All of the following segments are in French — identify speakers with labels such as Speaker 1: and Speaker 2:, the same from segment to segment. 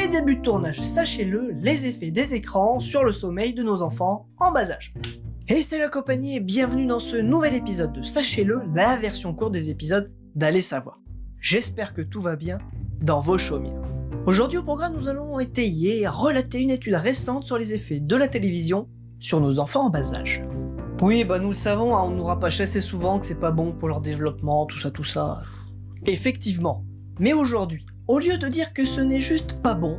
Speaker 1: et début de tournage, sachez-le, les effets des écrans sur le sommeil de nos enfants en bas âge. Et salut la compagnie et bienvenue dans ce nouvel épisode de Sachez-le, la version courte des épisodes d'Allez savoir. J'espère que tout va bien dans vos chaumières. Aujourd'hui au programme, nous allons étayer et relater une étude récente sur les effets de la télévision sur nos enfants en bas âge. Oui, nous le savons, on nous rabâche assez souvent que c'est pas bon pour leur développement, tout ça. Effectivement. Mais aujourd'hui, au lieu de dire que ce n'est juste pas bon,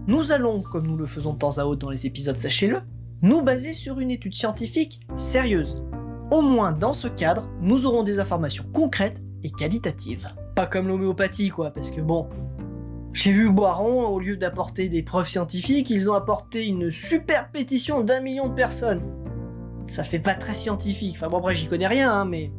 Speaker 1: nous allons, comme nous le faisons de temps à autre dans les épisodes Sachez-le, nous baser sur une étude scientifique sérieuse. Au moins dans ce cadre, nous aurons des informations concrètes et qualitatives. Pas comme l'homéopathie parce que j'ai vu Boiron, au lieu d'apporter des preuves scientifiques, ils ont apporté une super pétition d'1 million de personnes. Ça fait pas très scientifique, bref, j'y connais rien, mais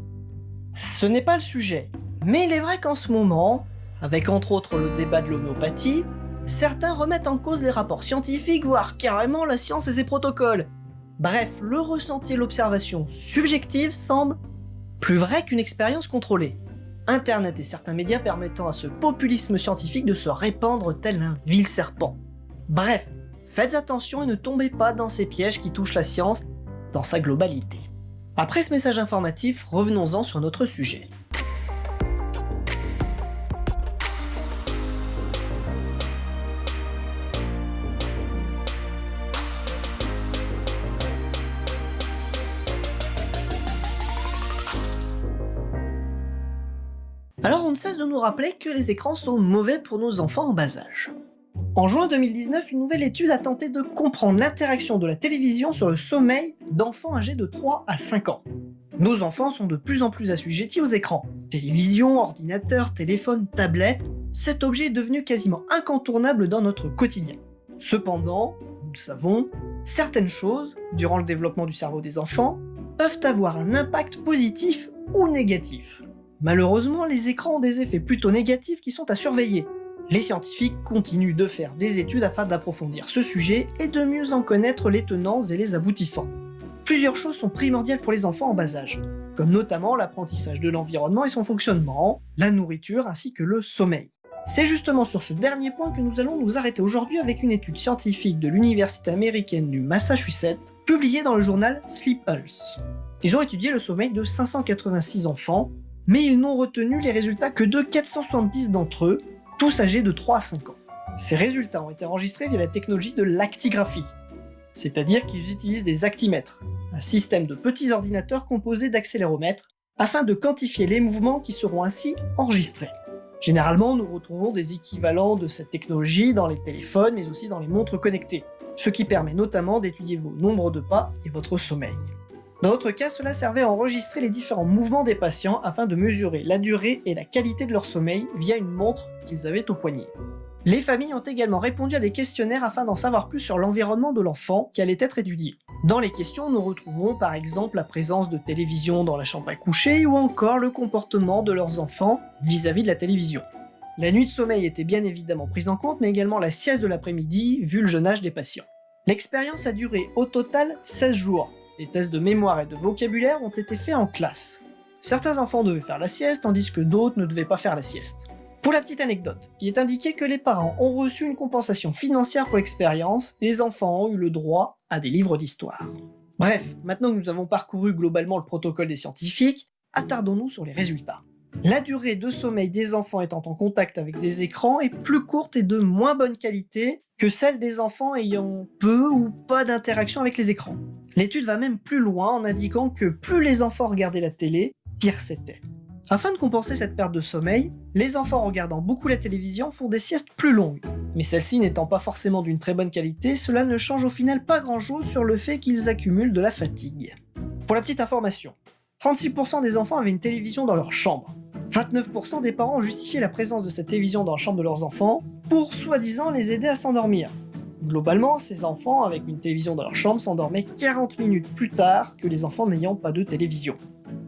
Speaker 1: ce n'est pas le sujet. Mais il est vrai qu'en ce moment, avec entre autres le débat de l'homéopathie, certains remettent en cause les rapports scientifiques, voire carrément la science et ses protocoles. Bref, le ressenti et l'observation subjective semblent plus vrais qu'une expérience contrôlée. Internet et certains médias permettant à ce populisme scientifique de se répandre tel un vil serpent. Bref, faites attention et ne tombez pas dans ces pièges qui touchent la science dans sa globalité. Après ce message informatif, revenons-en sur notre sujet. Alors on ne cesse de nous rappeler que les écrans sont mauvais pour nos enfants en bas âge. En juin 2019, une nouvelle étude a tenté de comprendre l'interaction de la télévision sur le sommeil d'enfants âgés de 3 à 5 ans. Nos enfants sont de plus en plus assujettis aux écrans. Télévision, ordinateur, téléphone, tablette, cet objet est devenu quasiment incontournable dans notre quotidien. Cependant, nous le savons, certaines choses, durant le développement du cerveau des enfants, peuvent avoir un impact positif ou négatif. Malheureusement, les écrans ont des effets plutôt négatifs qui sont à surveiller. Les scientifiques continuent de faire des études afin d'approfondir ce sujet et de mieux en connaître les tenants et les aboutissants. Plusieurs choses sont primordiales pour les enfants en bas âge, comme notamment l'apprentissage de l'environnement et son fonctionnement, la nourriture ainsi que le sommeil. C'est justement sur ce dernier point que nous allons nous arrêter aujourd'hui avec une étude scientifique de l'université américaine du Massachusetts, publiée dans le journal Sleep Pulse. Ils ont étudié le sommeil de 586 enfants, mais ils n'ont retenu les résultats que de 470 d'entre eux, tous âgés de 3 à 5 ans. Ces résultats ont été enregistrés via la technologie de l'actigraphie, c'est-à-dire qu'ils utilisent des actimètres, un système de petits ordinateurs composés d'accéléromètres, afin de quantifier les mouvements qui seront ainsi enregistrés. Généralement, nous retrouvons des équivalents de cette technologie dans les téléphones, mais aussi dans les montres connectées, ce qui permet notamment d'étudier vos nombres de pas et votre sommeil. Dans notre cas, cela servait à enregistrer les différents mouvements des patients afin de mesurer la durée et la qualité de leur sommeil via une montre qu'ils avaient au poignet. Les familles ont également répondu à des questionnaires afin d'en savoir plus sur l'environnement de l'enfant qui allait être étudié. Dans les questions, nous retrouvons par exemple la présence de télévision dans la chambre à coucher ou encore le comportement de leurs enfants vis-à-vis de la télévision. La nuit de sommeil était bien évidemment prise en compte, mais également la sieste de l'après-midi vu le jeune âge des patients. L'expérience a duré au total 16 jours. Les tests de mémoire et de vocabulaire ont été faits en classe. Certains enfants devaient faire la sieste, tandis que d'autres ne devaient pas faire la sieste. Pour la petite anecdote, il est indiqué que les parents ont reçu une compensation financière pour l'expérience et les enfants ont eu le droit à des livres d'histoire. Bref, maintenant que nous avons parcouru globalement le protocole des scientifiques, attardons-nous sur les résultats. La durée de sommeil des enfants étant en contact avec des écrans est plus courte et de moins bonne qualité que celle des enfants ayant peu ou pas d'interaction avec les écrans. L'étude va même plus loin en indiquant que plus les enfants regardaient la télé, pire c'était. Afin de compenser cette perte de sommeil, les enfants regardant beaucoup la télévision font des siestes plus longues. Mais celles-ci n'étant pas forcément d'une très bonne qualité, cela ne change au final pas grand-chose sur le fait qu'ils accumulent de la fatigue. Pour la petite information, 36% des enfants avaient une télévision dans leur chambre. 29% des parents ont justifié la présence de cette télévision dans la chambre de leurs enfants pour soi-disant les aider à s'endormir. Globalement, ces enfants avec une télévision dans leur chambre s'endormaient 40 minutes plus tard que les enfants n'ayant pas de télévision.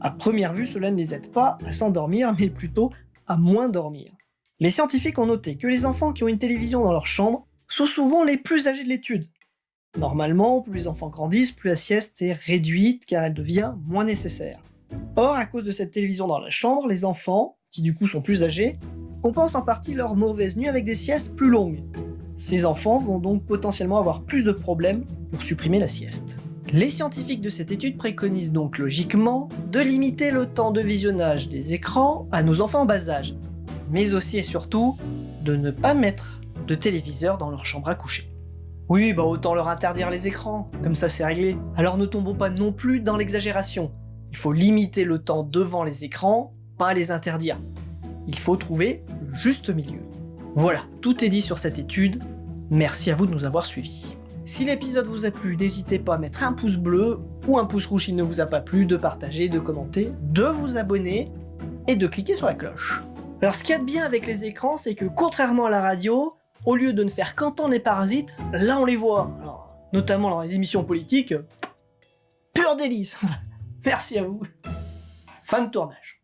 Speaker 1: À première vue, cela ne les aide pas à s'endormir, mais plutôt à moins dormir. Les scientifiques ont noté que les enfants qui ont une télévision dans leur chambre sont souvent les plus âgés de l'étude. Normalement, plus les enfants grandissent, plus la sieste est réduite car elle devient moins nécessaire. Or, à cause de cette télévision dans la chambre, les enfants, qui du coup sont plus âgés, compensent en partie leur mauvaise nuit avec des siestes plus longues. ces enfants vont donc potentiellement avoir plus de problèmes pour supprimer la sieste. Les scientifiques de cette étude préconisent donc logiquement de limiter le temps de visionnage des écrans à nos enfants en bas âge, mais aussi et surtout de ne pas mettre de téléviseur dans leur chambre à coucher. Oui, autant leur interdire les écrans, comme ça c'est réglé. Alors ne tombons pas non plus dans l'exagération. Il faut limiter le temps devant les écrans, pas les interdire. Il faut trouver le juste milieu. Voilà, tout est dit sur cette étude. Merci à vous de nous avoir suivis. Si l'épisode vous a plu, n'hésitez pas à mettre un pouce bleu ou un pouce rouge s'il ne vous a pas plu, de partager, de commenter, de vous abonner et de cliquer sur la cloche. Alors ce qu'il y a de bien avec les écrans, c'est que contrairement à la radio, au lieu de ne faire qu'entendre les parasites, là on les voit. Alors, notamment dans les émissions politiques, pur délice. Merci à vous. Fin de tournage.